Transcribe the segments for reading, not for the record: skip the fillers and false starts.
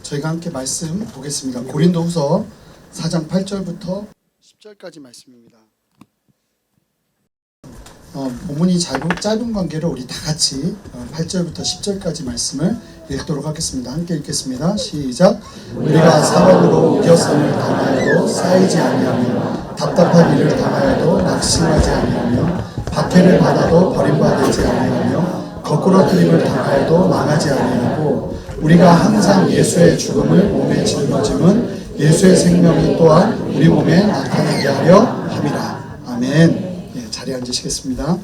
저희가 함께 말씀 보겠습니다. 고린도후서 4장 8절부터 10절까지 말씀입니다. 본문이 짧은 관계로 우리 다 같이 8절부터 10절까지 말씀을 읽도록 하겠습니다. 함께 읽겠습니다. 시작. 우리가 사람으로 우겨쌈을 당하여도 쌓이지 아니하며 답답한 일을 당하여도 낙심하지 아니하며 박해를 받아도 버림받지 아니하며 거꾸로 뜨림을 당하여도 망하지 아니하고 우리가 항상 예수의 죽음을 몸에 짊어짐은 예수의 생명이 또한 우리 몸에 나타나게 하려 함이라. 아멘. 예, 자리에 앉으시겠습니다.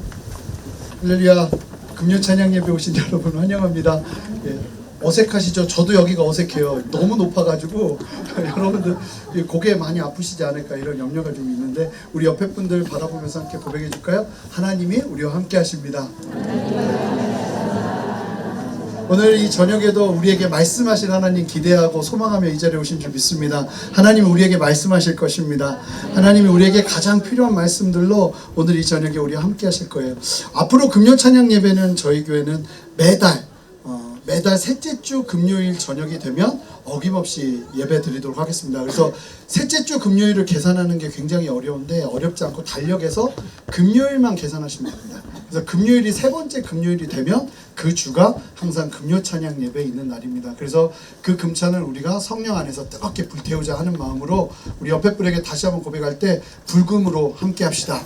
할렐루야. 금요 찬양 예배 오신 여러분 환영합니다. 예, 어색하시죠? 저도 여기가 어색해요. 너무 높아가지고 여러분들 고개 많이 아프시지 않을까 이런 염려가 좀 있는데 우리 옆에 분들 바라보면서 함께 고백해 줄까요? 하나님이 우리와 함께 하십니다. 오늘 이 저녁에도 우리에게 말씀하실 하나님 기대하고 소망하며 이 자리에 오신 줄 믿습니다. 하나님이 우리에게 말씀하실 것입니다. 하나님이 우리에게 가장 필요한 말씀들로 오늘 이 저녁에 우리와 함께 하실 거예요. 앞으로 금요 찬양 예배는 저희 교회는 매달 셋째 주 금요일 저녁이 되면 어김없이 예배 드리도록 하겠습니다. 그래서 셋째 주 금요일을 계산하는 게 굉장히 어려운데 어렵지 않고 달력에서 금요일만 계산하시면 됩니다. 그래서 금요일이 세 번째 금요일이 되면 그 주가 항상 금요 찬양 예배 있는 날입니다. 그래서 그 금찬을 우리가 성령 안에서 뜨겁게 불태우자 하는 마음으로 우리 옆에 분에게 다시 한번 고백할 때 불금으로 함께 합시다.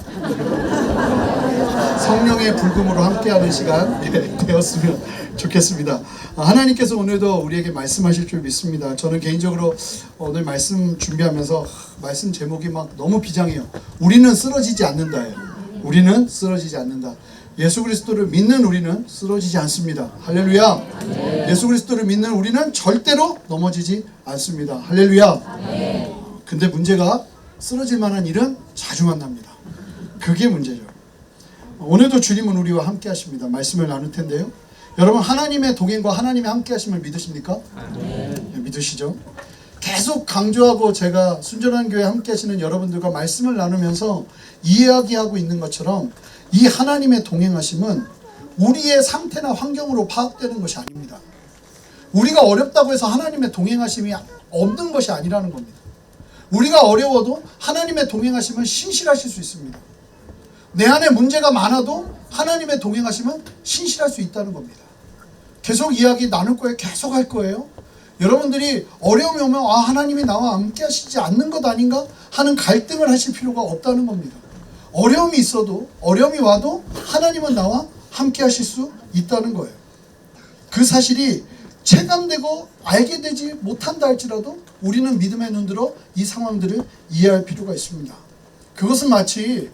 성령의 불금으로 함께하는 시간 되었으면 좋겠습니다. 하나님께서 오늘도 우리에게 말씀하실 줄 믿습니다. 저는 개인적으로 오늘 말씀 준비하면서 말씀 제목이 막 너무 비장해요. 우리는 쓰러지지 않는다예요. 우리는 쓰러지지 않는다. 예수 그리스도를 믿는 우리는 쓰러지지 않습니다. 할렐루야. 네. 예수 그리스도를 믿는 우리는 절대로 넘어지지 않습니다. 할렐루야. 네. 근데 문제가 쓰러질 만한 일은 자주 만납니다. 그게 문제죠. 오늘도 주님은 우리와 함께 하십니다. 말씀을 나눌 텐데요. 여러분 하나님의 동행과 하나님의 함께 하심을 믿으십니까? 네, 믿으시죠? 계속 강조하고 제가 순전한 교회 함께 하시는 여러분들과 말씀을 나누면서 이야기하고 있는 것처럼 이 하나님의 동행하심은 우리의 상태나 환경으로 파악되는 것이 아닙니다. 우리가 어렵다고 해서 하나님의 동행하심이 없는 것이 아니라는 겁니다. 우리가 어려워도 하나님의 동행하심은 신실하실 수 있습니다. 내 안에 문제가 많아도 하나님의 동행하심은 신실할 수 있다는 겁니다. 계속 이야기 나눌 거예요. 계속 할 거예요. 여러분들이 어려움이 오면 하나님이 나와 함께 하시지 않는 것 아닌가 하는 갈등을 하실 필요가 없다는 겁니다. 어려움이 있어도 어려움이 와도 하나님은 나와 함께 하실 수 있다는 거예요. 그 사실이 체감되고 알게 되지 못한다 할지라도 우리는 믿음의 눈으로 이 상황들을 이해할 필요가 있습니다. 그것은 마치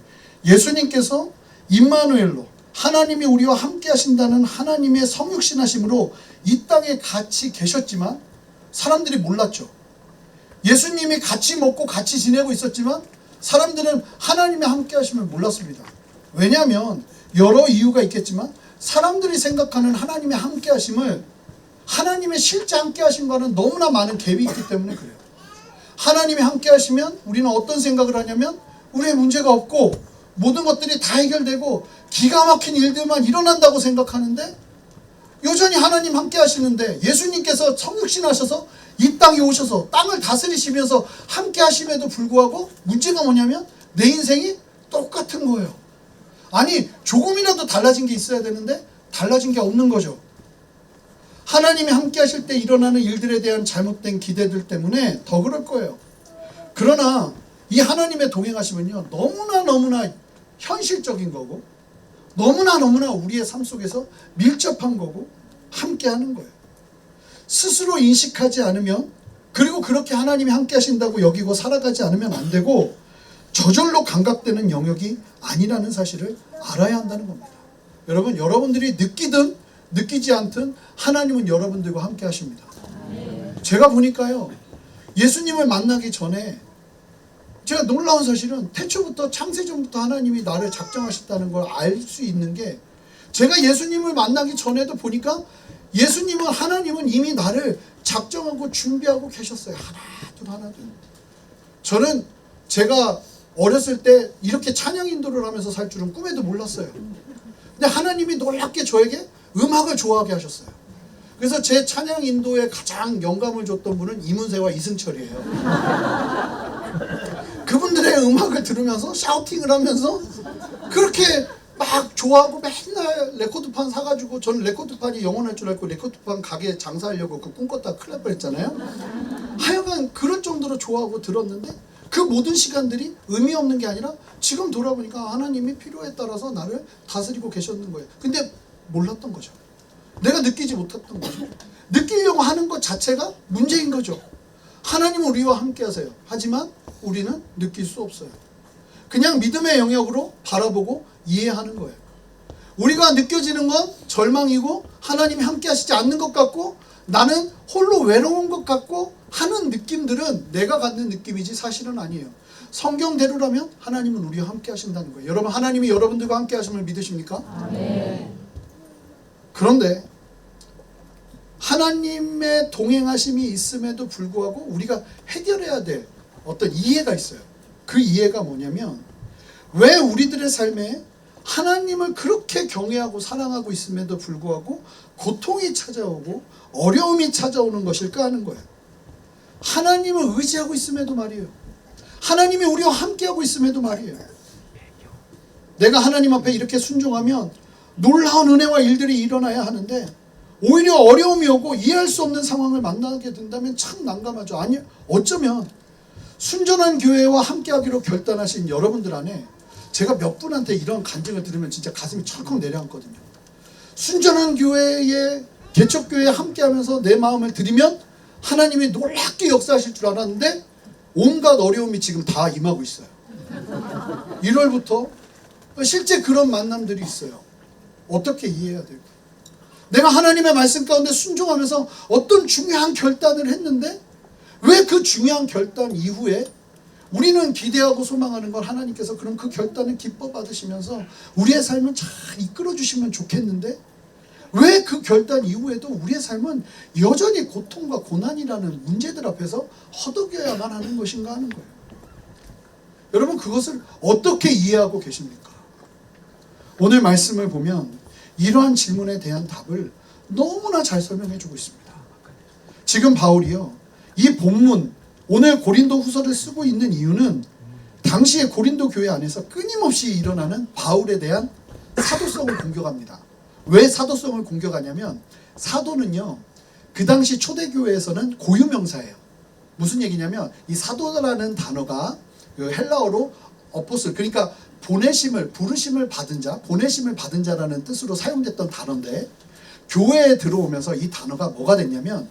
예수님께서 임마누엘로 하나님이 우리와 함께 하신다는 하나님의 성육신하심으로 이 땅에 같이 계셨지만 사람들이 몰랐죠. 예수님이 같이 먹고 같이 지내고 있었지만 사람들은 하나님의 함께 하심을 몰랐습니다. 왜냐하면 여러 이유가 있겠지만 사람들이 생각하는 하나님의 함께 하심을 하나님의 실제 함께 하심과는 너무나 많은 갭이 있기 때문에 그래요. 하나님이 함께 하시면 우리는 어떤 생각을 하냐면 우리의 문제가 없고 모든 것들이 다 해결되고 기가 막힌 일들만 일어난다고 생각하는데 여전히 하나님 함께 하시는데 예수님께서 성육신하셔서 이 땅에 오셔서 땅을 다스리시면서 함께 하심에도 불구하고 문제가 뭐냐면 내 인생이 똑같은 거예요. 아니 조금이라도 달라진 게 있어야 되는데 달라진 게 없는 거죠. 하나님이 함께 하실 때 일어나는 일들에 대한 잘못된 기대들 때문에 더 그럴 거예요. 그러나 이 하나님의 동행하심은요 너무나 현실적인 거고 너무나 우리의 삶 속에서 밀접한 거고 함께 하는 거예요. 스스로 인식하지 않으면 그리고 그렇게 하나님이 함께 하신다고 여기고 살아가지 않으면 안 되고 저절로 감각되는 영역이 아니라는 사실을 알아야 한다는 겁니다. 여러분, 여러분들이 느끼든 느끼지 않든 하나님은 여러분들과 함께 하십니다. 제가 보니까요 예수님을 만나기 전에 제가 놀라운 사실은 태초부터 창세전부터 하나님이 나를 작정하셨다는 걸 알 수 있는 게 제가 예수님을 만나기 전에도 보니까 하나님은 이미 나를 작정하고 준비하고 계셨어요. 하나둘. 저는 제가 어렸을 때 이렇게 찬양 인도를 하면서 살 줄은 꿈에도 몰랐어요. 근데 하나님이 놀랍게 저에게 음악을 좋아하게 하셨어요. 그래서 제 찬양 인도에 가장 영감을 줬던 분은 이문세와 이승철이에요. 그분들의 음악을 들으면서 샤우팅을 하면서 그렇게 막 좋아하고 맨날 레코드판 사가지고, 저는 레코드판이 영원할 줄 알고 레코드판 가게 장사하려고 그 꿈꿨다가 큰일 날 뻔했잖아요. 하여간 그럴 정도로 좋아하고 들었는데 그 모든 시간들이 의미 없는 게 아니라 지금 돌아보니까 하나님이 필요에 따라서 나를 다스리고 계셨는 거예요. 근데 몰랐던 거죠. 내가 느끼지 못했던 거죠. 느끼려고 하는 것 자체가 문제인 거죠. 하나님은 우리와 함께 하세요. 하지만 우리는 느낄 수 없어요. 그냥 믿음의 영역으로 바라보고 이해하는 거예요. 우리가 느껴지는 건 절망이고 하나님이 함께 하시지 않는 것 같고 나는 홀로 외로운 것 같고 하는 느낌들은 내가 갖는 느낌이지 사실은 아니에요. 성경대로라면 하나님은 우리와 함께 하신다는 거예요. 여러분, 하나님이 여러분들과 함께 하심을 믿으십니까? 네. 그런데 하나님의 동행하심이 있음에도 불구하고 우리가 해결해야 될 어떤 이해가 있어요. 그 이해가 뭐냐면, 왜 우리들의 삶에 하나님을 그렇게 경외하고 사랑하고 있음에도 불구하고 고통이 찾아오고 어려움이 찾아오는 것일까 하는 거예요. 하나님을 의지하고 있음에도 말이에요. 하나님이 우리와 함께하고 있음에도 말이에요. 내가 하나님 앞에 이렇게 순종하면 놀라운 은혜와 일들이 일어나야 하는데 오히려 어려움이 오고 이해할 수 없는 상황을 만나게 된다면 참 난감하죠. 아니, 어쩌면 순전한 교회와 함께하기로 결단하신 여러분들 안에 제가 몇 분한테 이런 간증을 들으면 진짜 가슴이 철컥 내려앉거든요. 순전한 교회에, 개척교회에 함께하면서 내 마음을 드리면 하나님이 놀랍게 역사하실 줄 알았는데 온갖 어려움이 지금 다 임하고 있어요. 1월부터 실제 그런 만남들이 있어요. 어떻게 이해해야 될까? 내가 하나님의 말씀 가운데 순종하면서 어떤 중요한 결단을 했는데 왜 그 중요한 결단 이후에 우리는 기대하고 소망하는 걸 하나님께서 그럼 그 결단을 기뻐 받으시면서 우리의 삶을 잘 이끌어 주시면 좋겠는데 왜 그 결단 이후에도 우리의 삶은 여전히 고통과 고난이라는 문제들 앞에서 허덕여야만 하는 것인가 하는 거예요. 여러분, 그것을 어떻게 이해하고 계십니까? 오늘 말씀을 보면 이러한 질문에 대한 답을 너무나 잘 설명해 주고 있습니다. 지금 바울이요, 이 본문 오늘 고린도 후서를 쓰고 있는 이유는 당시의 고린도 교회 안에서 끊임없이 일어나는 바울에 대한 사도성을 공격합니다. 왜 사도성을 공격하냐면, 사도는요 그 당시 초대교회에서는 고유명사예요. 무슨 얘기냐면 이 사도라는 단어가 그 헬라어로 어포슬, 그러니까 보내심을, 부르심을 받은 자, 보내심을 받은 자라는 뜻으로 사용됐던 단어인데, 교회에 들어오면서 이 단어가 뭐가 됐냐면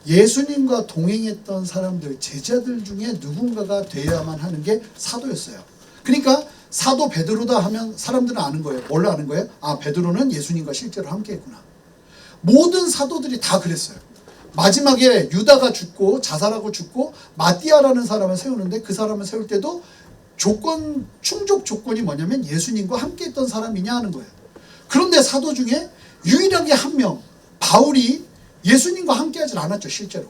예수님과 동행했던 사람들, 제자들 중에 누군가가 되어야만 하는 게 사도였어요. 그러니까 사도 베드로다 하면 사람들은 아는 거예요. 뭘 아는 거예요? 아, 베드로는 예수님과 실제로 함께 했구나. 모든 사도들이 다 그랬어요. 마지막에 유다가 죽고 자살하고 죽고 마띠아라는 사람을 세우는데 그 사람을 세울 때도 충족 조건이 뭐냐면 예수님과 함께 했던 사람이냐 하는 거예요. 그런데 사도 중에 유일하게 한 명, 바울이 예수님과 함께 하질 않았죠, 실제로.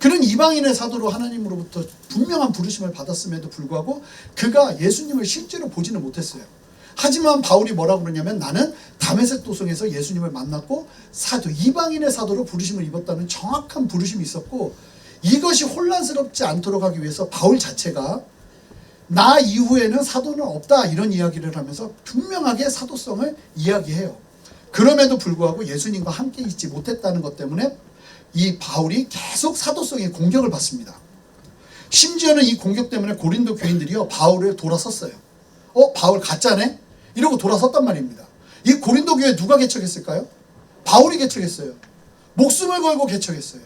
그는 이방인의 사도로 하나님으로부터 분명한 부르심을 받았음에도 불구하고 그가 예수님을 실제로 보지는 못했어요. 하지만 바울이 뭐라고 그러냐면, 나는 다메섹 도성에서 예수님을 만났고 사도, 이방인의 사도로 부르심을 입었다는 정확한 부르심이 있었고, 이것이 혼란스럽지 않도록 하기 위해서 바울 자체가 나 이후에는 사도는 없다 이런 이야기를 하면서 분명하게 사도성을 이야기해요. 그럼에도 불구하고 예수님과 함께 있지 못했다는 것 때문에 이 바울이 계속 사도성의 공격을 받습니다. 심지어는 이 공격 때문에 고린도 교인들이요 바울을 돌아섰어요. 바울 가짜네? 이러고 돌아섰단 말입니다. 이 고린도 교회 누가 개척했을까요? 바울이 개척했어요. 목숨을 걸고 개척했어요.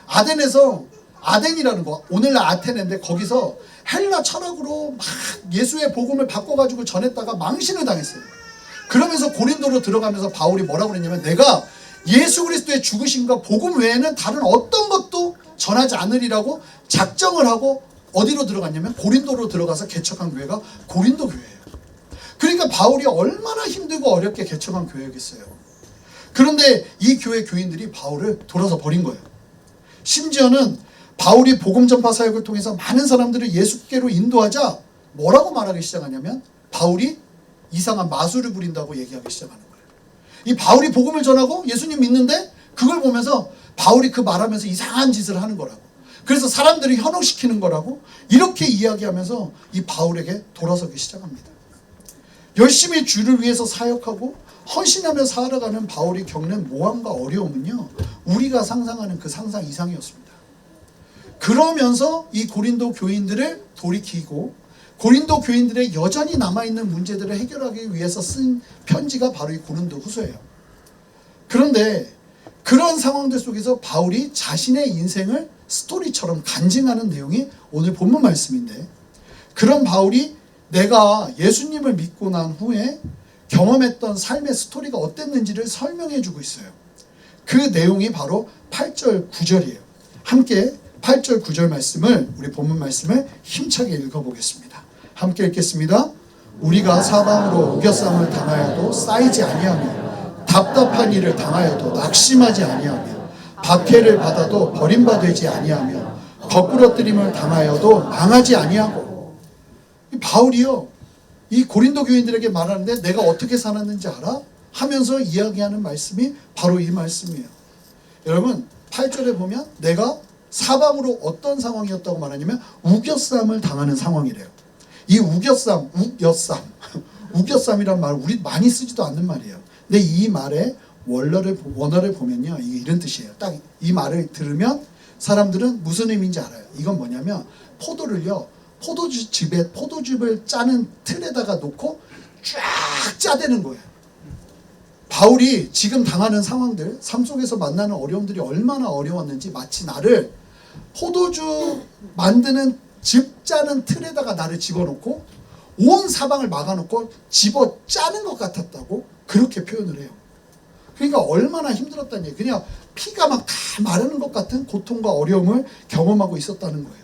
아덴에서, 아덴이라는 거 오늘날 아테네인데 거기서 헬라 철학으로 막 예수의 복음을 바꿔가지고 전했다가 망신을 당했어요. 그러면서 고린도로 들어가면서 바울이 뭐라고 그랬냐면, 내가 예수 그리스도의 죽으심과 복음 외에는 다른 어떤 것도 전하지 않으리라고 작정을 하고 어디로 들어갔냐면 고린도로 들어가서 개척한 교회가 고린도 교회예요. 그러니까 바울이 얼마나 힘들고 어렵게 개척한 교회겠어요. 그런데 이 교회 교인들이 바울을 돌아서 버린 거예요. 심지어는 바울이 복음 전파 사역을 통해서 많은 사람들을 예수께로 인도하자 뭐라고 말하기 시작하냐면, 바울이 이상한 마술을 부린다고 얘기하기 시작하는 거예요. 이 바울이 복음을 전하고 예수님 믿는데 그걸 보면서 바울이 그 말하면서 이상한 짓을 하는 거라고. 그래서 사람들이 현혹시키는 거라고 이렇게 이야기하면서 이 바울에게 돌아서기 시작합니다. 열심히 주를 위해서 사역하고 헌신하며 살아가는 바울이 겪는 모함과 어려움은요, 우리가 상상하는 그 상상 이상이었습니다. 그러면서 이 고린도 교인들을 돌이키고 고린도 교인들의 여전히 남아있는 문제들을 해결하기 위해서 쓴 편지가 바로 이 고린도 후서예요. 그런데 그런 상황들 속에서 바울이 자신의 인생을 스토리처럼 간증하는 내용이 오늘 본문 말씀인데, 그런 바울이 내가 예수님을 믿고 난 후에 경험했던 삶의 스토리가 어땠는지를 설명해 주고 있어요. 그 내용이 바로 8절 9절이에요. 함께 8절 9절 말씀을, 우리 본문 말씀을 힘차게 읽어보겠습니다. 함께 읽겠습니다. 우리가 사방으로 우겨쌈을 당하여도 쌓이지 아니하며 답답한 일을 당하여도 낙심하지 아니하며 박해를 받아도 버림받지 아니하며 거꾸러뜨림을 당하여도 망하지 아니하고. 이 바울이요, 이 고린도 교인들에게 말하는데 내가 어떻게 살았는지 알아? 하면서 이야기하는 말씀이 바로 이 말씀이에요. 여러분 8절에 보면 내가 사방으로 어떤 상황이었다고 말하냐면 우겨쌈을 당하는 상황이래요. 이 우겨쌈, 우겨쌈이란 말 우리 많이 쓰지도 않는 말이에요. 근데 이 말의 원어를 보면요, 이게 이런 뜻이에요. 딱 이 말을 들으면 사람들은 무슨 의미인지 알아요. 이건 뭐냐면 포도를요, 포도즙을 짜는 틀에다가 놓고 쫙 짜대는 거예요. 바울이 지금 당하는 상황들, 삶 속에서 만나는 어려움들이 얼마나 어려웠는지 마치 나를 포도주 만드는 즙 짜는 틀에다가 나를 집어넣고 온 사방을 막아놓고 집어 짜는 것 같았다고 그렇게 표현을 해요. 그러니까 얼마나 힘들었다는 얘기예요. 그냥 피가 막 다 마르는 것 같은 고통과 어려움을 경험하고 있었다는 거예요.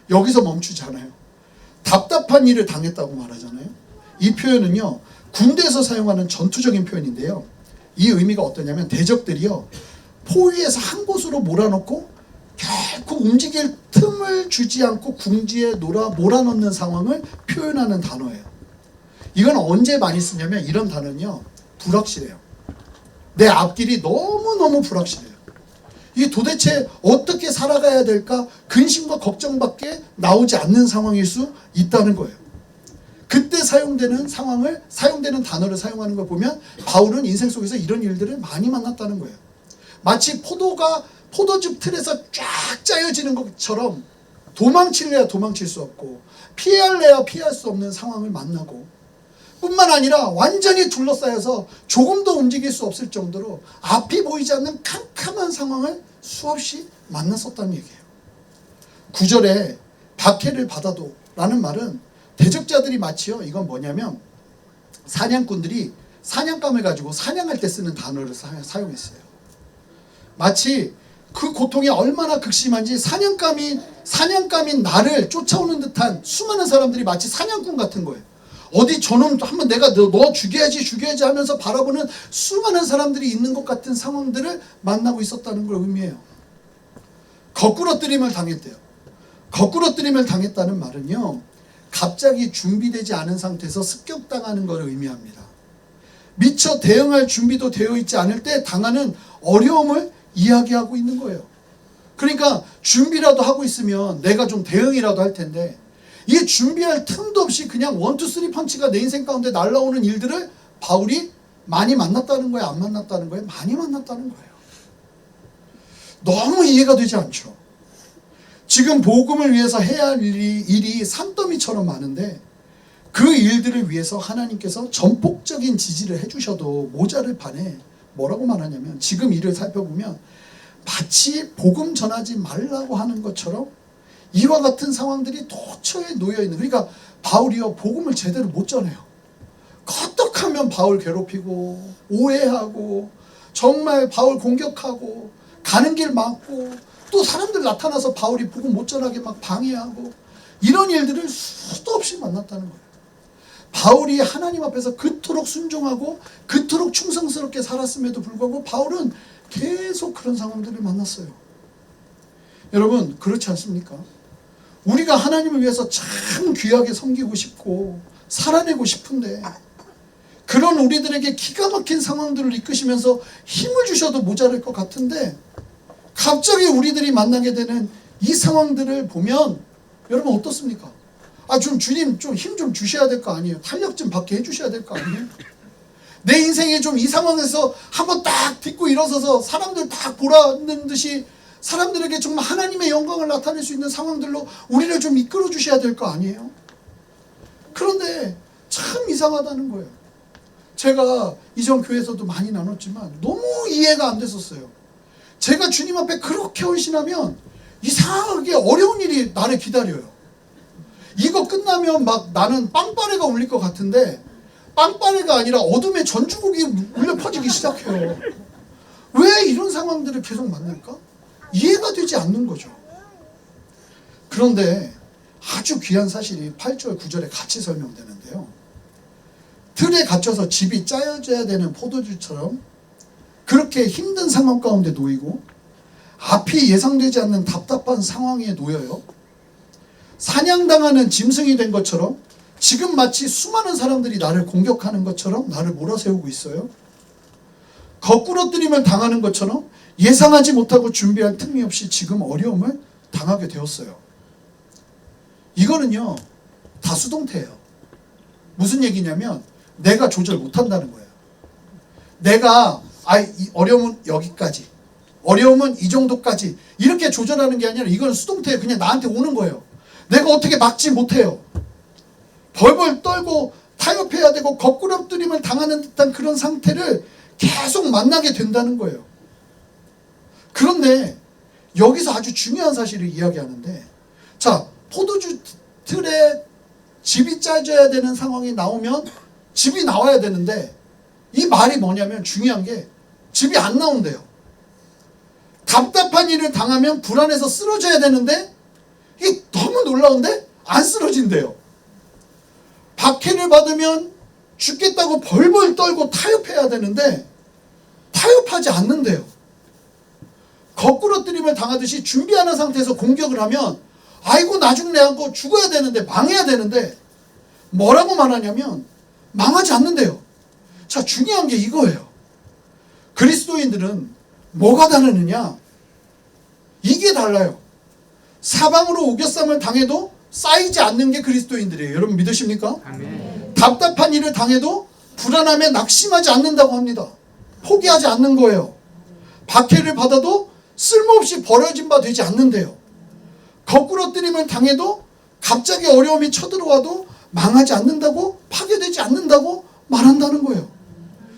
여기서 멈추지 않아요. 답답한 일을 당했다고 말하잖아요. 이 표현은요, 군대에서 사용하는 전투적인 표현인데요, 이 의미가 어떠냐면 대적들이요, 포위에서 한 곳으로 몰아넣고 결코 움직일 틈을 주지 않고 궁지에 몰아넣는 상황을 표현하는 단어예요. 이건 언제 많이 쓰냐면 이런 단어는요, 불확실해요. 내 앞길이 너무너무 불확실해요. 이게 도대체 어떻게 살아가야 될까 근심과 걱정밖에 나오지 않는 상황일 수 있다는 거예요. 그때 사용되는 단어를 사용하는 걸 보면 바울은 인생 속에서 이런 일들을 많이 만났다는 거예요. 마치 포도즙 틀에서 쫙 짜여지는 것처럼 도망칠래야 도망칠 수 없고 피할래야 피할 수 없는 상황을 만나고, 뿐만 아니라 완전히 둘러싸여서 조금도 움직일 수 없을 정도로 앞이 보이지 않는 캄캄한 상황을 수없이 만났었다는 얘기예요. 9절에 박해를 받아도 라는 말은 대적자들이 마치요, 이건 뭐냐면 사냥꾼들이 사냥감을 가지고 사냥할 때 쓰는 단어를 사용했어요. 마치 그 고통이 얼마나 극심한지 사냥감인 나를 쫓아오는 듯한 수많은 사람들이 마치 사냥꾼 같은 거예요. 어디 저놈 한번 내가 너 죽여야지 하면서 바라보는 수많은 사람들이 있는 것 같은 상황들을 만나고 있었다는 걸 의미해요. 거꾸러뜨림을 당했대요. 거꾸러뜨림을 당했다는 말은요, 갑자기 준비되지 않은 상태에서 습격당하는 것을 의미합니다. 미처 대응할 준비도 되어 있지 않을 때 당하는 어려움을 이야기하고 있는 거예요. 그러니까 준비라도 하고 있으면 내가 좀 대응이라도 할 텐데, 이 준비할 틈도 없이 그냥 1, 2, 3 펀치가 내 인생 가운데 날라오는 일들을 바울이 많이 만났다는 거예요? 안 만났다는 거예요? 많이 만났다는 거예요. 너무 이해가 되지 않죠? 지금 복음을 위해서 해야 할 일이 산더미처럼 많은데 그 일들을 위해서 하나님께서 전폭적인 지지를 해주셔도 모자를 판에 뭐라고 말하냐면, 지금 일을 살펴보면 마치 복음 전하지 말라고 하는 것처럼 이와 같은 상황들이 도처에 놓여있는, 그러니까 바울이요, 복음을 제대로 못 전해요. 어떻게 하면 바울 괴롭히고 오해하고 정말 바울 공격하고 가는 길 막고 또 사람들 나타나서 바울이 복음 못 전하게 막 방해하고, 이런 일들을 수도 없이 만났다는 거예요. 바울이 하나님 앞에서 그토록 순종하고 그토록 충성스럽게 살았음에도 불구하고 바울은 계속 그런 상황들을 만났어요. 여러분 그렇지 않습니까? 우리가 하나님을 위해서 참 귀하게 섬기고 싶고 살아내고 싶은데 그런 우리들에게 기가 막힌 상황들을 이끄시면서 힘을 주셔도 모자랄 것 같은데 갑자기 우리들이 만나게 되는 이 상황들을 보면 여러분 어떻습니까? 좀 주님 좀 힘 좀 주셔야 될 거 아니에요? 탄력 좀 받게 해주셔야 될 거 아니에요? 내 인생에 좀 이 상황에서 한번 딱 딛고 일어서서 사람들 딱 보라는 듯이 사람들에게 정말 하나님의 영광을 나타낼 수 있는 상황들로 우리를 좀 이끌어 주셔야 될 거 아니에요? 그런데 참 이상하다는 거예요. 제가 이전 교회에서도 많이 나눴지만 너무 이해가 안 됐었어요. 제가 주님 앞에 그렇게 헌신하면 이상하게 어려운 일이 나를 기다려요. 이거 끝나면 막 나는 빵빠레가 울릴 것 같은데 빵빠레가 아니라 어둠의 전주곡이 울려 퍼지기 시작해요. 왜 이런 상황들을 계속 만날까? 이해가 되지 않는 거죠. 그런데 아주 귀한 사실이 8절 9절에 같이 설명되는데요. 틀에 갇혀서 집이 짜여져야 되는 포도주처럼 그렇게 힘든 상황 가운데 놓이고 앞이 예상되지 않는 답답한 상황에 놓여요. 사냥당하는 짐승이 된 것처럼 지금 마치 수많은 사람들이 나를 공격하는 것처럼 나를 몰아세우고 있어요. 거꾸러뜨림을 당하는 것처럼 예상하지 못하고 준비할 틈이 없이 지금 어려움을 당하게 되었어요. 이거는요 다 수동태예요. 무슨 얘기냐면 내가 조절 못한다는 거예요. 내가 이 어려움은 여기까지, 어려움은 이 정도까지 이렇게 조절하는 게 아니라 이건 수동태예요. 그냥 나한테 오는 거예요. 내가 어떻게 막지 못해요. 벌벌 떨고 타협해야 되고 거꾸러뜨림을 당하는 듯한 그런 상태를 계속 만나게 된다는 거예요. 그런데 여기서 아주 중요한 사실을 이야기하는데, 자, 포도주 틀에 집이 짜져야 되는 상황이 나오면 집이 나와야 되는데 이 말이 뭐냐면 중요한 게 집이 안 나온대요. 답답한 일을 당하면 불안해서 쓰러져야 되는데 이게 너무 놀라운데 안 쓰러진대요. 박해를 받으면 죽겠다고 벌벌 떨고 타협해야 되는데 타협하지 않는데요. 거꾸러뜨림을 당하듯이 준비하는 상태에서 공격을 하면 아이고 나중에 하고 죽어야 되는데 망해야 되는데 뭐라고 말하냐면 망하지 않는데요. 자, 중요한 게 이거예요. 그리스도인들은 뭐가 다르느냐? 이게 달라요. 사방으로 우겨쌈을 당해도 쌓이지 않는 게 그리스도인들이에요. 여러분 믿으십니까? 아멘. 답답한 일을 당해도 불안함에 낙심하지 않는다고 합니다. 포기하지 않는 거예요. 박해를 받아도 쓸모없이 버려진 바 되지 않는데요. 거꾸러뜨림을 당해도 갑자기 어려움이 쳐들어와도 망하지 않는다고, 파괴되지 않는다고 말한다는 거예요.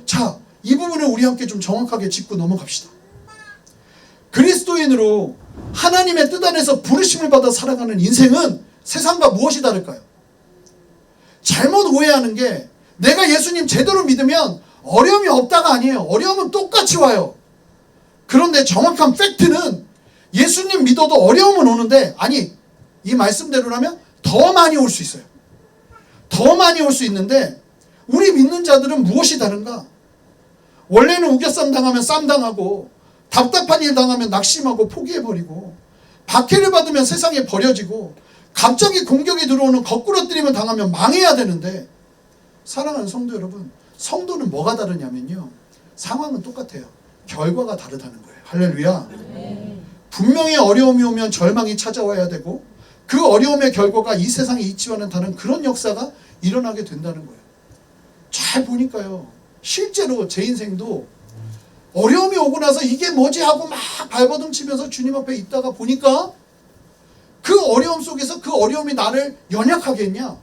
자, 이 부분을 우리 함께 좀 정확하게 짚고 넘어갑시다. 그리스도인으로 하나님의 뜻 안에서 부르심을 받아 살아가는 인생은 세상과 무엇이 다를까요? 잘못 오해하는 게 내가 예수님 제대로 믿으면 어려움이 없다가 아니에요. 어려움은 똑같이 와요. 그런데 정확한 팩트는 예수님 믿어도 어려움은 오는데, 아니, 이 말씀대로라면 더 많이 올 수 있어요. 더 많이 올 수 있는데 우리 믿는 자들은 무엇이 다른가? 원래는 우겨쌈 당하면 쌈 당하고 답답한 일 당하면 낙심하고 포기해버리고 박해를 받으면 세상에 버려지고 갑자기 공격이 들어오는 거꾸러뜨림을 당하면 망해야 되는데, 사랑하는 성도 여러분, 성도는 뭐가 다르냐면요, 상황은 똑같아요. 결과가 다르다는 거예요. 할렐루야. 분명히 어려움이 오면 절망이 찾아와야 되고 그 어려움의 결과가 이 세상에 있지와는 다른 그런 역사가 일어나게 된다는 거예요. 잘 보니까요, 실제로 제 인생도 어려움이 오고 나서 이게 뭐지 하고 막 발버둥 치면서 주님 앞에 있다가 보니까 그 어려움 속에서 그 어려움이 나를 연약하게 했냐?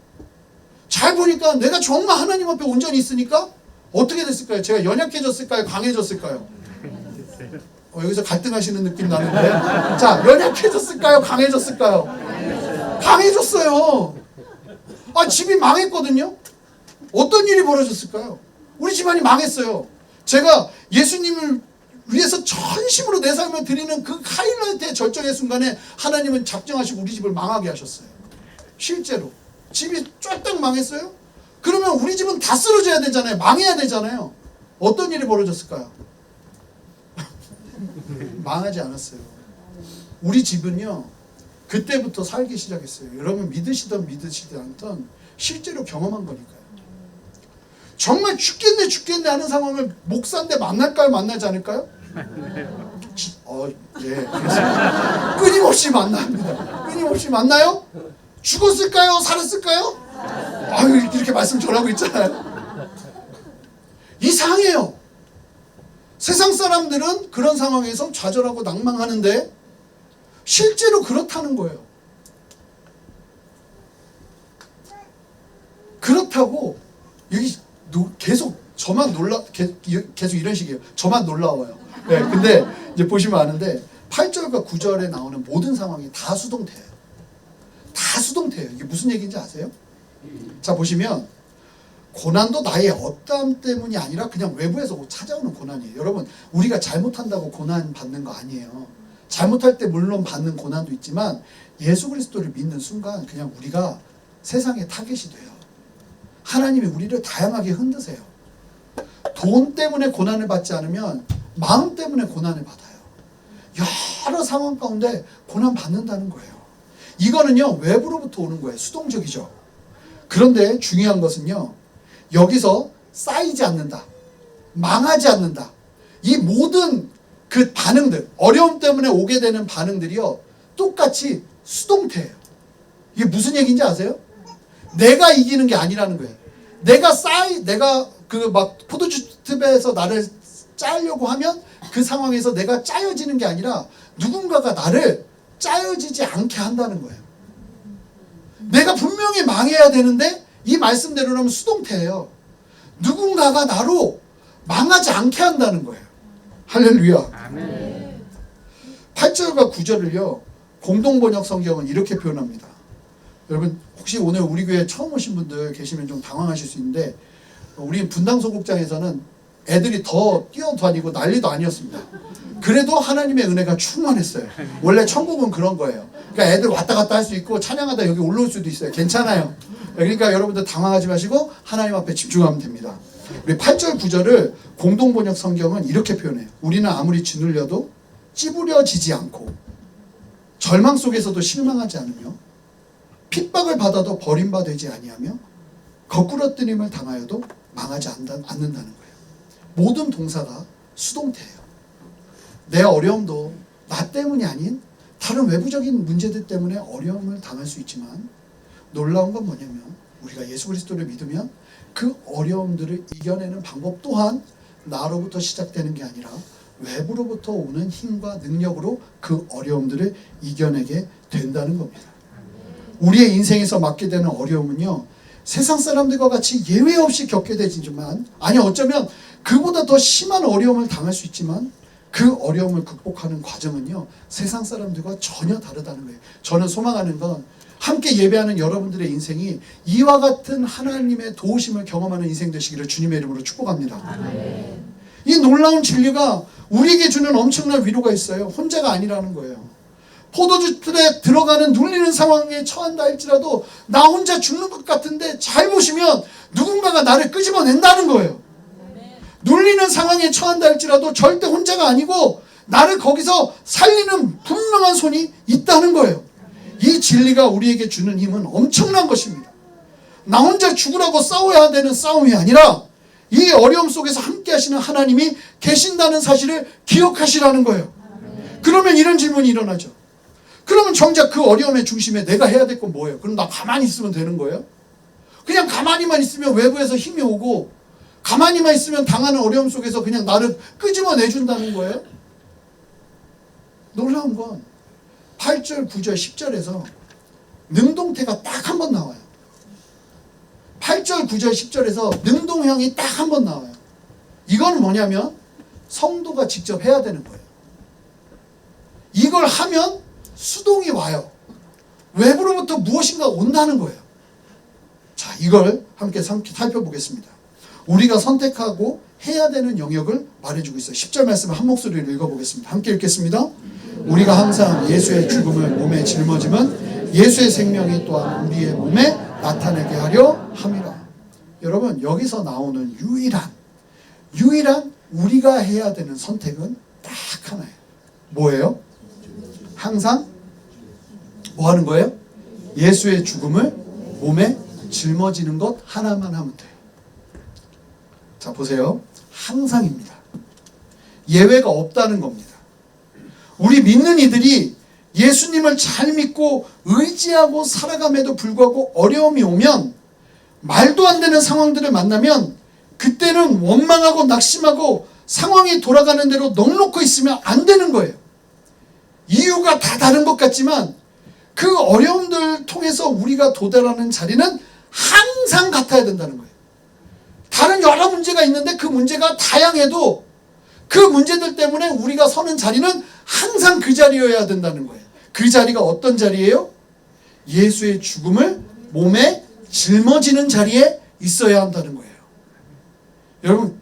잘 보니까 내가 정말 하나님 앞에 온전히 있으니까 어떻게 됐을까요? 제가 연약해졌을까요? 강해졌을까요? 여기서 갈등하시는 느낌 나는데, 자, 연약해졌을까요? 강해졌을까요? 강해졌어요. 집이 망했거든요. 어떤 일이 벌어졌을까요? 우리 집안이 망했어요. 제가 예수님을 위해서 전심으로 내 삶을 드리는 그 하이라이트의 절정의 순간에 하나님은 작정하시고 우리 집을 망하게 하셨어요. 실제로 집이 쫄딱 망했어요. 그러면 우리 집은 다 쓰러져야 되잖아요. 망해야 되잖아요. 어떤 일이 벌어졌을까요? 망하지 않았어요. 우리 집은요, 그때부터 살기 시작했어요. 여러분 믿으시든 믿으시지 않든 실제로 경험한 거니까요. 정말 죽겠네 하는 상황을 목사인데 만날까요? 만나지 않을까요? 예, 그렇습니다. 끊임없이 만납니다. 끊임없이 만나요? 죽었을까요? 살았을까요? 아유, 이렇게 말씀 전하고 있잖아요. 이상해요. 세상 사람들은 그런 상황에서 좌절하고 낭망하는데 실제로 그렇다는 거예요. 그렇다고 여기 계속 저만 계속 이런 식이에요. 저만 놀라워요. 네, 근데 이제 보시면 아는데 8절과 9절에 나오는 모든 상황이 다 수동태예요. 다 수동태예요. 이게 무슨 얘기인지 아세요? 자, 보시면 고난도 나의 어떠함 때문이 아니라 그냥 외부에서 찾아오는 고난이에요. 여러분, 우리가 잘못한다고 고난 받는 거 아니에요. 잘못할 때 물론 받는 고난도 있지만 예수 그리스도를 믿는 순간 그냥 우리가 세상에 타겟이 돼요. 하나님이 우리를 다양하게 흔드세요. 돈 때문에 고난을 받지 않으면 마음 때문에 고난을 받아요. 여러 상황 가운데 고난 받는다는 거예요. 이거는요, 외부로부터 오는 거예요. 수동적이죠. 그런데 중요한 것은요, 여기서 쌓이지 않는다, 망하지 않는다. 이 모든 그 반응들, 어려움 때문에 오게 되는 반응들이요, 똑같이 수동태예요. 이게 무슨 얘기인지 아세요? 내가 이기는 게 아니라는 거예요. 내가 그 막 포도주집에서 나를 짜려고 하면 그 상황에서 내가 짜여지는 게 아니라 누군가가 나를 짜여지지 않게 한다는 거예요. 내가 분명히 망해야 되는데 이 말씀대로라면 수동태예요. 누군가가 나로 망하지 않게 한다는 거예요. 할렐루야. 아멘. 8절과 9절을요, 공동번역 성경은 이렇게 표현합니다. 여러분, 혹시 오늘 우리 교회 처음 오신 분들 계시면 좀 당황하실 수 있는데, 우리 분당 소극장에서는 애들이 더 뛰어다니고 난리도 아니었습니다. 그래도 하나님의 은혜가 충만했어요. 원래 천국은 그런 거예요. 그러니까 애들 왔다 갔다 할 수 있고 찬양하다 여기 올라올 수도 있어요. 괜찮아요. 그러니까 여러분들 당황하지 마시고 하나님 앞에 집중하면 됩니다. 우리 8절 9절을 공동번역 성경은 이렇게 표현해요. 우리는 아무리 짓눌려도 찌부려지지 않고 절망 속에서도 실망하지 않으며 핍박을 받아도 버림받지 아니하며 거꾸러뜨림을 당하여도 망하지 않는다는 거예요. 모든 동사가 수동태예요. 내 어려움도 나 때문이 아닌 다른 외부적인 문제들 때문에 어려움을 당할 수 있지만 놀라운 건 뭐냐면 우리가 예수 그리스도를 믿으면 그 어려움들을 이겨내는 방법 또한 나로부터 시작되는 게 아니라 외부로부터 오는 힘과 능력으로 그 어려움들을 이겨내게 된다는 겁니다. 우리의 인생에서 맞게 되는 어려움은요, 세상 사람들과 같이 예외 없이 겪게 되지만, 아니 어쩌면 그보다 더 심한 어려움을 당할 수 있지만 그 어려움을 극복하는 과정은요, 세상 사람들과 전혀 다르다는 거예요. 저는 소망하는 건 함께 예배하는 여러분들의 인생이 이와 같은 하나님의 도우심을 경험하는 인생 되시기를 주님의 이름으로 축복합니다. 아멘. 이 놀라운 진리가 우리에게 주는 엄청난 위로가 있어요. 혼자가 아니라는 거예요. 포도주틀에 들어가는 눌리는 상황에 처한다 할지라도 나 혼자 죽는 것 같은데 잘 보시면 누군가가 나를 끄집어낸다는 거예요. 눌리는 상황에 처한다 할지라도 절대 혼자가 아니고 나를 거기서 살리는 분명한 손이 있다는 거예요. 이 진리가 우리에게 주는 힘은 엄청난 것입니다. 나 혼자 죽으라고 싸워야 되는 싸움이 아니라 이 어려움 속에서 함께 하시는 하나님이 계신다는 사실을 기억하시라는 거예요. 그러면 이런 질문이 일어나죠. 그러면 정작 그 어려움의 중심에 내가 해야 될 건 뭐예요? 그럼 나 가만히 있으면 되는 거예요? 그냥 가만히만 있으면 외부에서 힘이 오고 가만히만 있으면 당하는 어려움 속에서 그냥 나를 끄집어내준다는 거예요? 놀라운 건 8절, 9절, 10절에서 능동태가 딱 한 번 나와요. 8절, 9절, 10절에서 능동형이 딱 한 번 나와요. 이건 뭐냐면 성도가 직접 해야 되는 거예요. 이걸 하면 수동이 와요. 외부로부터 무엇인가 온다는 거예요. 자, 이걸 함께 살펴보겠습니다. 우리가 선택하고 해야 되는 영역을 말해주고 있어요. 10절 말씀을 한 목소리로 읽어보겠습니다. 함께 읽겠습니다. 우리가 항상 예수의 죽음을 몸에 짊어지면 예수의 생명이 또한 우리의 몸에 나타내게 하려 함이라. 여러분, 여기서 나오는 유일한 우리가 해야 되는 선택은 딱 하나예요. 뭐예요? 항상 뭐 하는 거예요? 예수의 죽음을 몸에 짊어지는 것 하나만 하면 돼요. 자, 보세요. 항상입니다. 예외가 없다는 겁니다. 우리 믿는 이들이 예수님을 잘 믿고 의지하고 살아감에도 불구하고 어려움이 오면, 말도 안 되는 상황들을 만나면 그때는 원망하고 낙심하고 상황이 돌아가는 대로 넋놓고 있으면 안 되는 거예요. 이유가 다 다른 것 같지만 그 어려움들 통해서 우리가 도달하는 자리는 항상 같아야 된다는 거예요. 다른 여러 문제가 있는데 그 문제가 다양해도 그 문제들 때문에 우리가 서는 자리는 항상 그 자리여야 된다는 거예요. 그 자리가 어떤 자리예요? 예수의 죽음을 몸에 짊어지는 자리에 있어야 한다는 거예요. 여러분,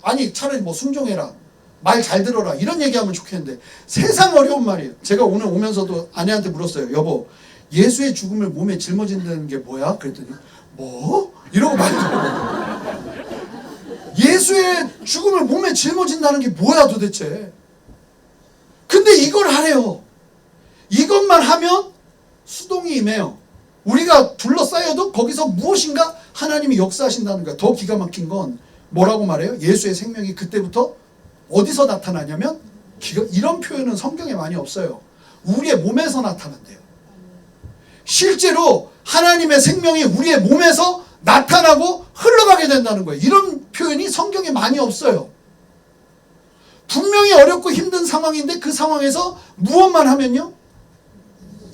아니 차라리 뭐 순종해라, 말 잘 들어라, 이런 얘기하면 좋겠는데 세상 어려운 말이에요. 제가 오늘 오면서도 아내한테 물었어요. 여보, 예수의 죽음을 몸에 짊어진다는 게 뭐야? 그랬더니 뭐? 이러고 말더라고요. 예수의 죽음을 몸에 짊어진다는 게 뭐야 도대체? 근데 이걸 하래요. 이것만 하면 수동이 임해요. 우리가 둘러싸여도 거기서 무엇인가 하나님이 역사하신다는 거야. 더 기가 막힌 건 뭐라고 말해요? 예수의 생명이 그때부터 어디서 나타나냐면, 이런 표현은 성경에 많이 없어요. 우리의 몸에서 나타난대요. 실제로 하나님의 생명이 우리의 몸에서 나타나고 흘러가게 된다는 거예요. 이런 표현이 성경에 많이 없어요. 분명히 어렵고 힘든 상황인데 그 상황에서 무엇만 하면요?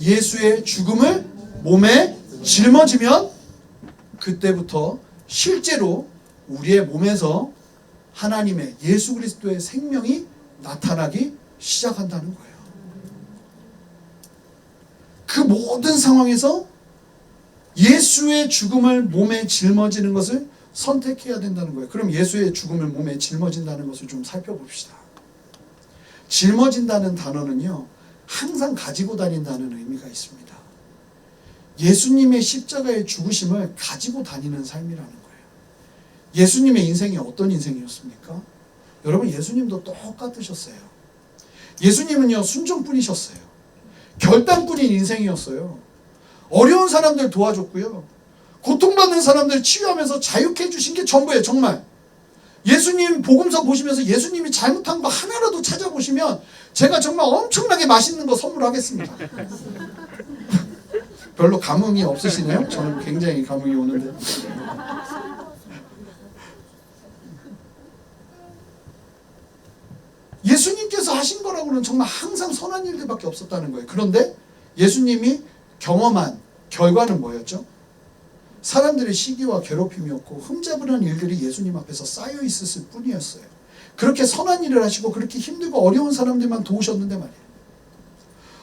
예수의 죽음을 몸에 짊어지면 그때부터 실제로 우리의 몸에서 하나님의 예수 그리스도의 생명이 나타나기 시작한다는 거예요. 그 모든 상황에서 예수의 죽음을 몸에 짊어지는 것을 선택해야 된다는 거예요. 그럼 예수의 죽음을 몸에 짊어진다는 것을 좀 살펴봅시다. 짊어진다는 단어는요, 항상 가지고 다닌다는 의미가 있습니다. 예수님의 십자가의 죽으심을 가지고 다니는 삶이라는 거예요. 예수님의 인생이 어떤 인생이었습니까? 여러분, 예수님도 똑같으셨어요. 예수님은요, 순종뿐이셨어요. 결단뿐인 인생이었어요. 어려운 사람들 도와줬고요, 고통받는 사람들 치유하면서 자유케 해주신 게 전부예요. 정말 예수님 복음서 보시면서 예수님이 잘못한 거 하나라도 찾아보시면 제가 정말 엄청나게 맛있는 거 선물하겠습니다. 별로 감흥이 없으시네요? 저는 굉장히 감흥이 오는데. 예수님께서 하신 거라고는 정말 항상 선한 일들밖에 없었다는 거예요. 그런데 예수님이 경험한 결과는 뭐였죠? 사람들의 시기와 괴롭힘이었고 흠잡으려는 일들이 예수님 앞에서 쌓여 있었을 뿐이었어요. 그렇게 선한 일을 하시고 그렇게 힘들고 어려운 사람들만 도우셨는데 말이에요.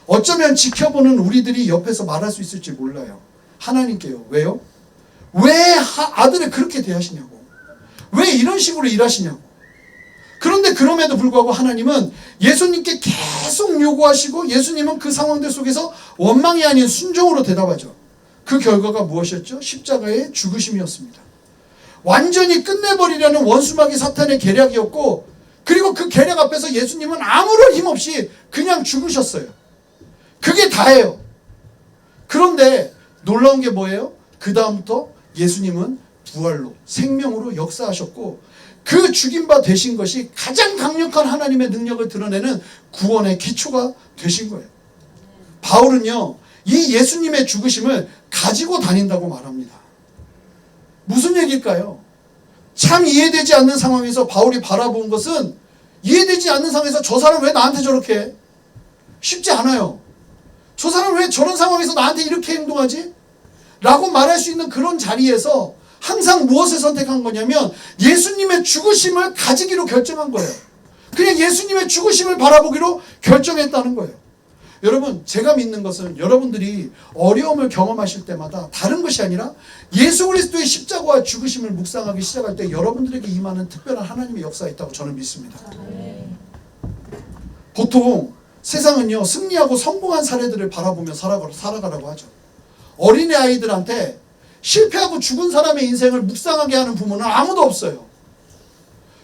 어쩌면 지켜보는 우리들이 옆에서 말할 수 있을지 몰라요. 하나님께요. 왜요? 왜 아들을 그렇게 대하시냐고. 왜 이런 식으로 일하시냐고. 그런데 그럼에도 불구하고 하나님은 예수님께 계속 요구하시고 예수님은 그 상황들 속에서 원망이 아닌 순종으로 대답하죠. 그 결과가 무엇이었죠? 십자가의 죽으심이었습니다. 완전히 끝내버리려는 원수마귀 사탄의 계략이었고, 그리고 그 계략 앞에서 예수님은 아무런 힘없이 그냥 죽으셨어요. 그게 다예요. 그런데 놀라운 게 뭐예요? 그 다음부터 예수님은 부활로, 생명으로 역사하셨고, 그 죽임바 되신 것이 가장 강력한 하나님의 능력을 드러내는 구원의 기초가 되신 거예요. 바울은요, 이 예수님의 죽으심을 가지고 다닌다고 말합니다. 무슨 얘기일까요? 참 이해되지 않는 상황에서 바울이 바라본 것은, 이해되지 않는 상황에서 저 사람 왜 나한테 저렇게 해? 쉽지 않아요. 저 사람 왜 저런 상황에서 나한테 이렇게 행동하지? 라고 말할 수 있는 그런 자리에서 항상 무엇을 선택한 거냐면 예수님의 죽으심을 가지기로 결정한 거예요. 그냥 예수님의 죽으심을 바라보기로 결정했다는 거예요. 여러분, 제가 믿는 것은 여러분들이 어려움을 경험하실 때마다 다른 것이 아니라 예수 그리스도의 십자가와 죽으심을 묵상하기 시작할 때 여러분들에게 임하는 특별한 하나님의 역사가 있다고 저는 믿습니다. 보통 세상은요, 승리하고 성공한 사례들을 바라보며 살아가라고 하죠. 어린애 아이들한테 실패하고 죽은 사람의 인생을 묵상하게 하는 부모는 아무도 없어요.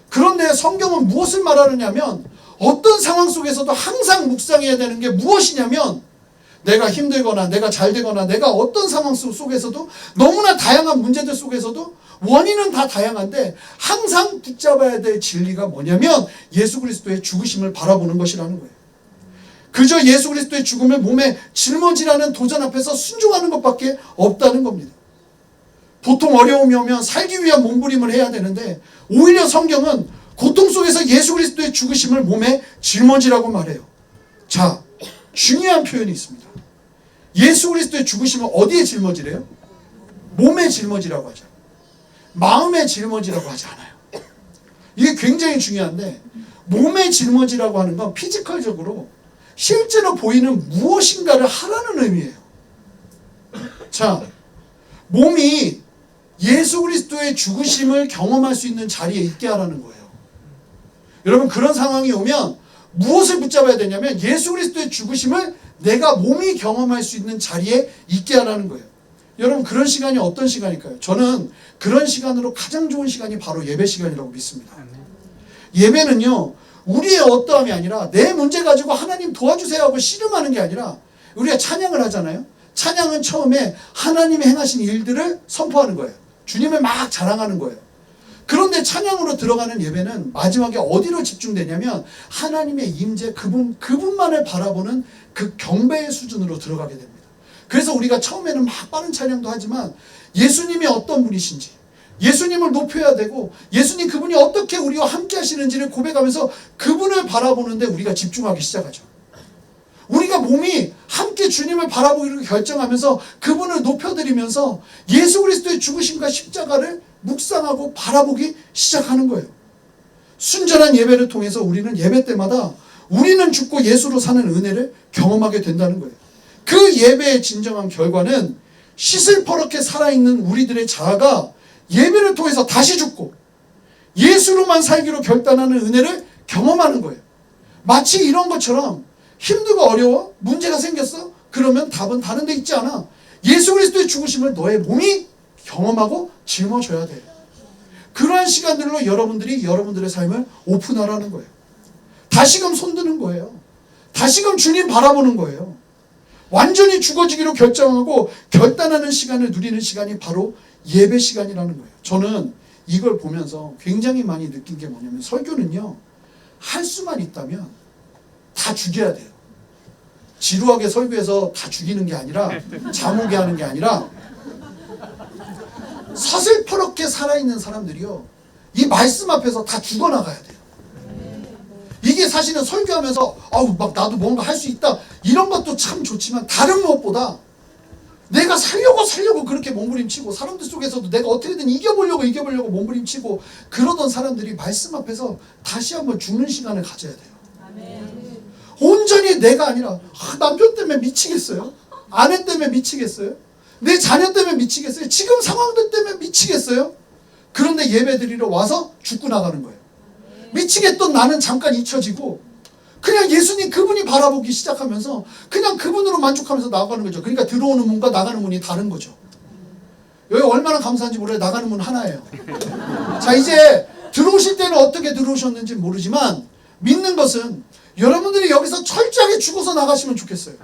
그런데 성경은 무엇을 말하느냐면 어떤 상황 속에서도 항상 묵상해야 되는 게 무엇이냐면 내가 힘들거나 내가 잘 되거나 내가 어떤 상황 속에서도 너무나 다양한 문제들 속에서도 원인은 다 다양한데 항상 붙잡아야 될 진리가 뭐냐면 예수 그리스도의 죽으심을 바라보는 것이라는 거예요. 그저 예수 그리스도의 죽음을 몸에 짊어지라는 도전 앞에서 순종하는 것밖에 없다는 겁니다. 보통 어려움이 오면 살기 위한 몸부림을 해야 되는데 오히려 성경은 고통 속에서 예수 그리스도의 죽으심을 몸에 짊어지라고 말해요. 자, 중요한 표현이 있습니다. 예수 그리스도의 죽으심을 어디에 짊어지래요? 몸에 짊어지라고 하죠. 마음에 짊어지라고 하지 않아요. 이게 굉장히 중요한데 몸에 짊어지라고 하는 건 피지컬적으로 실제로 보이는 무엇인가를 하라는 의미예요. 자, 몸이 예수 그리스도의 죽으심을 경험할 수 있는 자리에 있게 하라는 거예요. 여러분, 그런 상황이 오면 무엇을 붙잡아야 되냐면 예수 그리스도의 죽으심을 내가 몸이 경험할 수 있는 자리에 있게 하라는 거예요. 여러분, 그런 시간이 어떤 시간일까요? 저는 그런 시간으로 가장 좋은 시간이 바로 예배 시간이라고 믿습니다. 예배는요, 우리의 어떠함이 아니라 내 문제 가지고 하나님 도와주세요 하고 씨름하는 게 아니라 우리가 찬양을 하잖아요. 찬양은 처음에 하나님이 행하신 일들을 선포하는 거예요. 주님을 막 자랑하는 거예요. 그런데 찬양으로 들어가는 예배는 마지막에 어디로 집중되냐면 하나님의 임재, 그분만을 바라보는 그 경배의 수준으로 들어가게 됩니다. 그래서 우리가 처음에는 막 빠른 찬양도 하지만 예수님이 어떤 분이신지, 예수님을 높여야 되고 예수님 그분이 어떻게 우리와 함께 하시는지를 고백하면서 그분을 바라보는데 우리가 집중하기 시작하죠. 우리가 몸이 함께 주님을 바라보기로 결정하면서 그분을 높여드리면서 예수 그리스도의 죽으심과 십자가를 묵상하고 바라보기 시작하는 거예요. 순전한 예배를 통해서 우리는 예배 때마다 우리는 죽고 예수로 사는 은혜를 경험하게 된다는 거예요. 그 예배의 진정한 결과는 시슬퍼렇게 살아있는 우리들의 자아가 예배를 통해서 다시 죽고 예수로만 살기로 결단하는 은혜를 경험하는 거예요. 마치 이런 것처럼 힘들고 어려워? 문제가 생겼어? 그러면 답은 다른 데 있지 않아. 예수 그리스도의 죽으심을 너의 몸이 경험하고 짊어져야 돼. 그러한 시간들로 여러분들이 여러분들의 삶을 오픈하라는 거예요. 다시금 손드는 거예요. 다시금 주님 바라보는 거예요. 완전히 죽어지기로 결정하고 결단하는 시간을 누리는 시간이 바로 예배 시간이라는 거예요. 저는 이걸 보면서 굉장히 많이 느낀 게 뭐냐면 설교는요, 할 수만 있다면 다 죽여야 돼요. 지루하게 설교해서 다 죽이는 게 아니라 잠오게 하는 게 아니라 서슬퍼렇게 살아있는 사람들이요, 이 말씀 앞에서 다 죽어나가야 돼요. 이게 사실은 설교하면서 아우 막 나도 뭔가 할 수 있다 이런 것도 참 좋지만 다른 무엇보다 내가 살려고 그렇게 몸부림치고 사람들 속에서도 내가 어떻게든 이겨보려고 몸부림치고 그러던 사람들이 말씀 앞에서 다시 한번 죽는 시간을 가져야 돼요. 온전히 내가 아니라 남편 때문에 미치겠어요? 아내 때문에 미치겠어요? 내 자녀 때문에 미치겠어요? 지금 상황들 때문에 미치겠어요? 그런데 예배 드리러 와서 죽고 나가는 거예요. 미치겠던 나는 잠깐 잊혀지고 그냥 예수님 그분이 바라보기 시작하면서 그냥 그분으로 만족하면서 나가는 거죠. 그러니까 들어오는 문과 나가는 문이 다른 거죠. 여기 얼마나 감사한지 몰라요. 나가는 문 하나예요. 자, 이제 들어오실 때는 어떻게 들어오셨는지 모르지만 믿는 것은 여러분들이 여기서 철저하게 죽어서 나가시면 좋겠어요.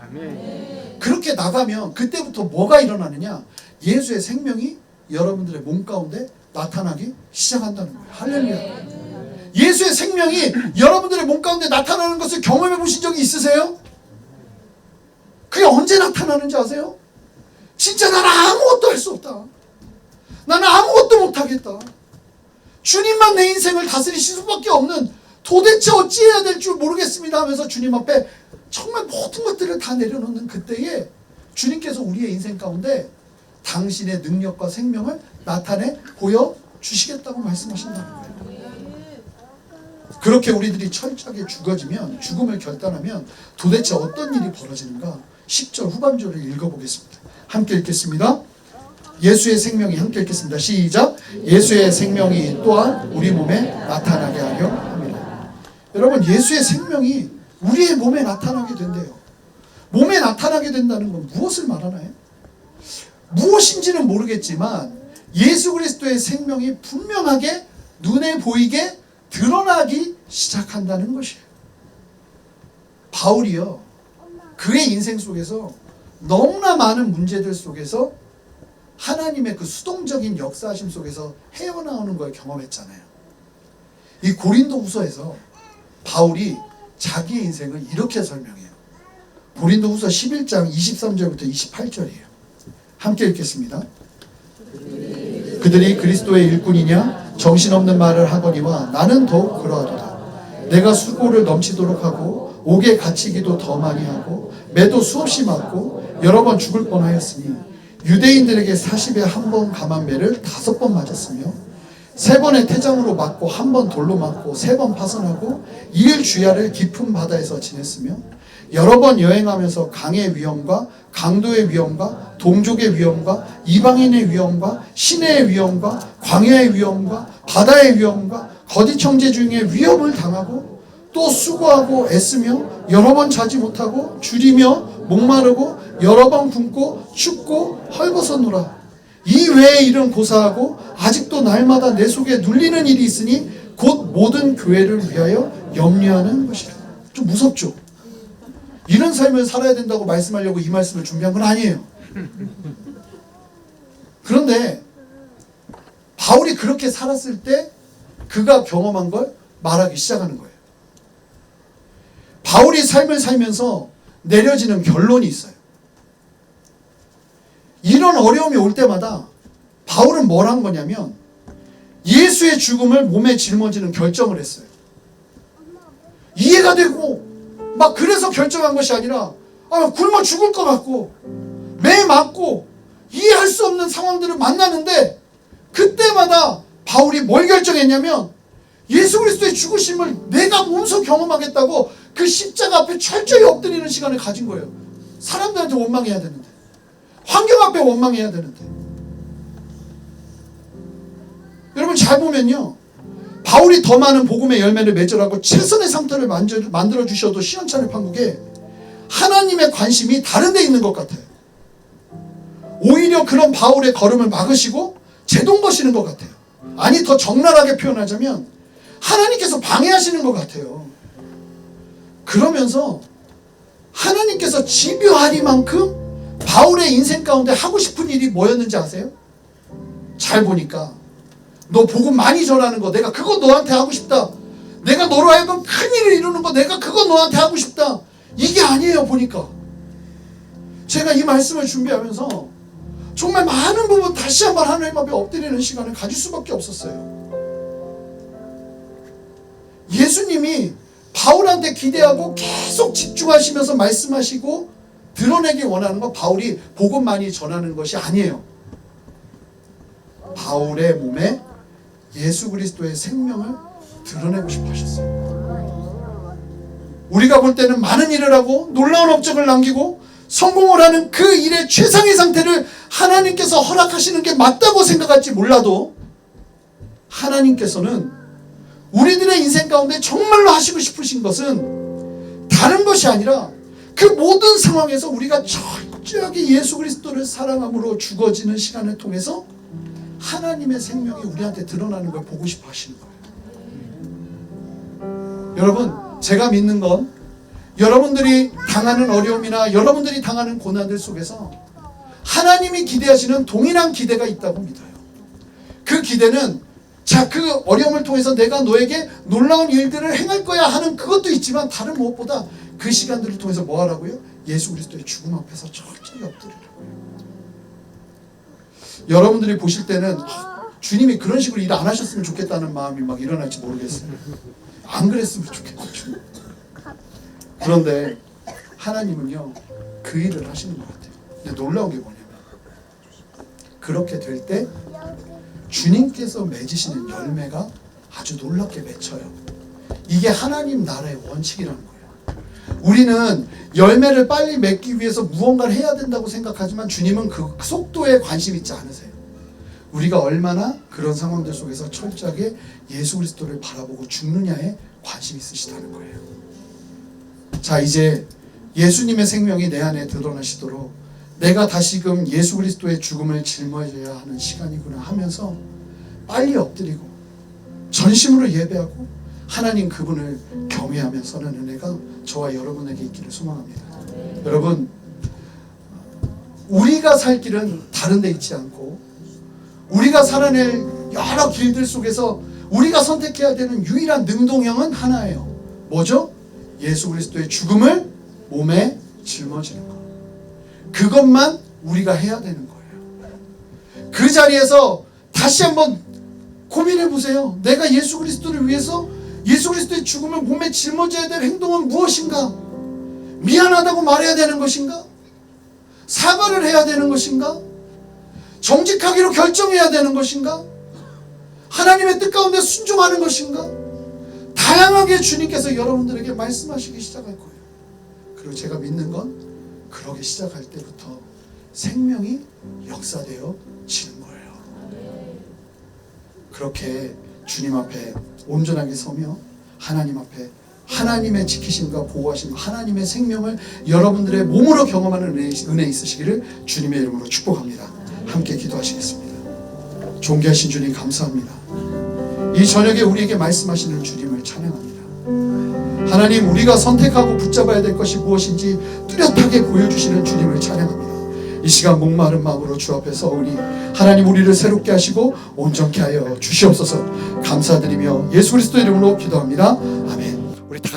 그렇게 나가면 그때부터 뭐가 일어나느냐, 예수의 생명이 여러분들의 몸 가운데 나타나기 시작한다는 거예요. 할렐루야. 예수의 생명이 여러분들의 몸 가운데 나타나는 것을 경험해 보신 적이 있으세요? 그게 언제 나타나는지 아세요? 진짜 나는 아무것도 할 수 없다. 나는 아무것도 못하겠다. 주님만 내 인생을 다스리실 수밖에 없는, 도대체 어찌해야 될 줄 모르겠습니다 하면서 주님 앞에 정말 모든 것들을 다 내려놓는 그때에 주님께서 우리의 인생 가운데 당신의 능력과 생명을 나타내 보여주시겠다고 말씀하신다는 거예요. 그렇게 우리들이 철저하게 죽어지면, 죽음을 결단하면 도대체 어떤 일이 벌어지는가 10절 후반절을 읽어보겠습니다. 함께 읽겠습니다. 예수의 생명이, 함께 읽겠습니다. 시작. 예수의 생명이 또한 우리 몸에 나타나게 하려 합니다. 여러분, 예수의 생명이 우리의 몸에 나타나게 된대요. 몸에 나타나게 된다는 건 무엇을 말하나요? 무엇인지는 모르겠지만 예수 그리스도의 생명이 분명하게 눈에 보이게 드러나기 시작한다는 것이에요. 바울이요, 그의 인생 속에서 너무나 많은 문제들 속에서 하나님의 그 수동적인 역사하심 속에서 헤어나오는 걸 경험했잖아요. 이 고린도후서에서 바울이 자기의 인생을 이렇게 설명해요. 고린도후서 11장 23절부터 28절이에요. 함께 읽겠습니다. 그들이 그리스도의 일꾼이냐 정신없는 말을 하거니와 나는 더욱 그러하도다. 내가 수고를 넘치도록 하고 옥에 갇히기도 더 많이 하고 매도 수없이 맞고 여러 번 죽을 뻔하였으니 유대인들에게 40에 한 번 감한 매를 5번 맞았으며 3번의 태장으로 맞고 1번 돌로 맞고 3번 파선하고 2일 주야를 깊은 바다에서 지냈으며 여러 번 여행하면서 강의 위험과 강도의 위험과 동족의 위험과 이방인의 위험과 시내의 위험과 광야의 위험과 바다의 위험과 거짓 형제 중에 위험을 당하고 또 수고하고 애쓰며 여러 번 자지 못하고 줄이며 목마르고 여러 번 굶고 춥고 헐벗었노라. 이 외의 일은 고사하고 아직도 날마다 내 속에 눌리는 일이 있으니 곧 모든 교회를 위하여 염려하는 것이라. 좀 무섭죠? 이런 삶을 살아야 된다고 말씀하려고 이 말씀을 준비한 건 아니에요. 그런데 바울이 그렇게 살았을 때 그가 경험한 걸 말하기 시작하는 거예요. 바울이 삶을 살면서 내려지는 결론이 있어요. 이런 어려움이 올 때마다 바울은 뭘 한 거냐면 예수의 죽음을 몸에 짊어지는 결정을 했어요. 이해가 되고 막 그래서 결정한 것이 아니라 굶어 죽을 것 같고 매 맞고 이해할 수 없는 상황들을 만나는데 그때마다 바울이 뭘 결정했냐면 예수 그리스도의 죽으심을 내가 몸소 경험하겠다고 그 십자가 앞에 철저히 엎드리는 시간을 가진 거예요. 사람들한테 원망해야 되는데 환경 앞에 원망해야 되는데 여러분 잘 보면요 바울이 더 많은 복음의 열매를 맺으라고 최선의 상태를 만들어 주셔도 시원찮을 판국에 하나님의 관심이 다른 데 있는 것 같아요. 오히려 그런 바울의 걸음을 막으시고 제동거시는 것 같아요. 아니 더 적나라하게 표현하자면 하나님께서 방해하시는 것 같아요. 그러면서 하나님께서 집요하리만큼 바울의 인생 가운데 하고 싶은 일이 뭐였는지 아세요? 잘 보니까 너 복음 많이 전하는 거 내가 그거 너한테 하고 싶다. 내가 너로 하여금 큰일을 이루는 거 내가 그거 너한테 하고 싶다. 이게 아니에요. 보니까 제가 이 말씀을 준비하면서 정말 많은 부분 다시 한번 하나님 앞에 엎드리는 시간을 가질 수밖에 없었어요. 예수님이 바울한테 기대하고 계속 집중하시면서 말씀하시고 드러내기 원하는 건 바울이 복음 많이 전하는 것이 아니에요. 바울의 몸에 예수 그리스도의 생명을 드러내고 싶어 하셨어요. 우리가 볼 때는 많은 일을 하고 놀라운 업적을 남기고 성공을 하는 그 일의 최상의 상태를 하나님께서 허락하시는 게 맞다고 생각할지 몰라도 하나님께서는 우리들의 인생 가운데 정말로 하시고 싶으신 것은 다른 것이 아니라 그 모든 상황에서 우리가 철저하게 예수 그리스도를 사랑함으로 죽어지는 시간을 통해서 하나님의 생명이 우리한테 드러나는 걸 보고 싶어 하시는 거예요. 여러분 제가 믿는 건 여러분들이 당하는 어려움이나 여러분들이 당하는 고난들 속에서 하나님이 기대하시는 동일한 기대가 있다고 믿어요. 그 기대는 그 어려움을 통해서 내가 너에게 놀라운 일들을 행할 거야 하는 그것도 있지만 다른 무엇보다 그 시간들을 통해서 뭐 하라고요? 예수 그리스도의 죽음 앞에서 철저히 엎드리라고요. 여러분들이 보실 때는 주님이 그런 식으로 일 안 하셨으면 좋겠다는 마음이 막 일어날지 모르겠어요. 안 그랬으면 좋겠다. 그런데 하나님은요 그 일을 하시는 것 같아요. 근데 놀라운 게 뭐냐면 그렇게 될 때 주님께서 맺으시는 열매가 아주 놀랍게 맺혀요. 이게 하나님 나라의 원칙이라는 거예요. 우리는 열매를 빨리 맺기 위해서 무언가를 해야 된다고 생각하지만 주님은 그 속도에 관심 있지 않으세요. 우리가 얼마나 그런 상황들 속에서 철저하게 예수 그리스도를 바라보고 죽느냐에 관심이 있으시다는 거예요. 자, 이제 예수님의 생명이 내 안에 드러나시도록 내가 다시금 예수 그리스도의 죽음을 짊어져야 하는 시간이구나 하면서 빨리 엎드리고 전심으로 예배하고 하나님 그분을 경외하며 서는 은혜가 저와 여러분에게 있기를 소망합니다. 여러분 우리가 살 길은 다른 데 있지 않고 우리가 살아낼 여러 길들 속에서 우리가 선택해야 되는 유일한 능동형은 하나예요. 뭐죠? 예수 그리스도의 죽음을 몸에 짊어지는 것. 그것만 우리가 해야 되는 거예요. 그 자리에서 다시 한번 고민해 보세요. 내가 예수 그리스도를 위해서 예수 그리스도의 죽음을 몸에 짊어져야 될 행동은 무엇인가? 미안하다고 말해야 되는 것인가? 사과를 해야 되는 것인가? 정직하기로 결정해야 되는 것인가? 하나님의 뜻 가운데 순종하는 것인가? 다양하게 주님께서 여러분들에게 말씀하시기 시작할 거예요. 그리고 제가 믿는 건 그러기 시작할 때부터 생명이 역사되어 지는 거예요. 그렇게 주님 앞에 온전하게 서며 하나님 앞에 하나님의 지키심과 보호하심, 하나님의 생명을 여러분들의 몸으로 경험하는 은혜 있으시기를 주님의 이름으로 축복합니다. 함께 기도하시겠습니다. 존귀하신 주님 감사합니다. 이 저녁에 우리에게 말씀하시는 주님을 찬양합니다. 하나님, 우리가 선택하고 붙잡아야 될 것이 무엇인지 뚜렷하게 보여주시는 주님을 찬양합니다. 이 시간 목마른 마음으로 주 앞에 서오니 하나님, 우리를 새롭게 하시고 온전케 하여 주시옵소서. 감사드리며 예수 그리스도 이름으로 기도합니다. 아멘. 우리 다 같이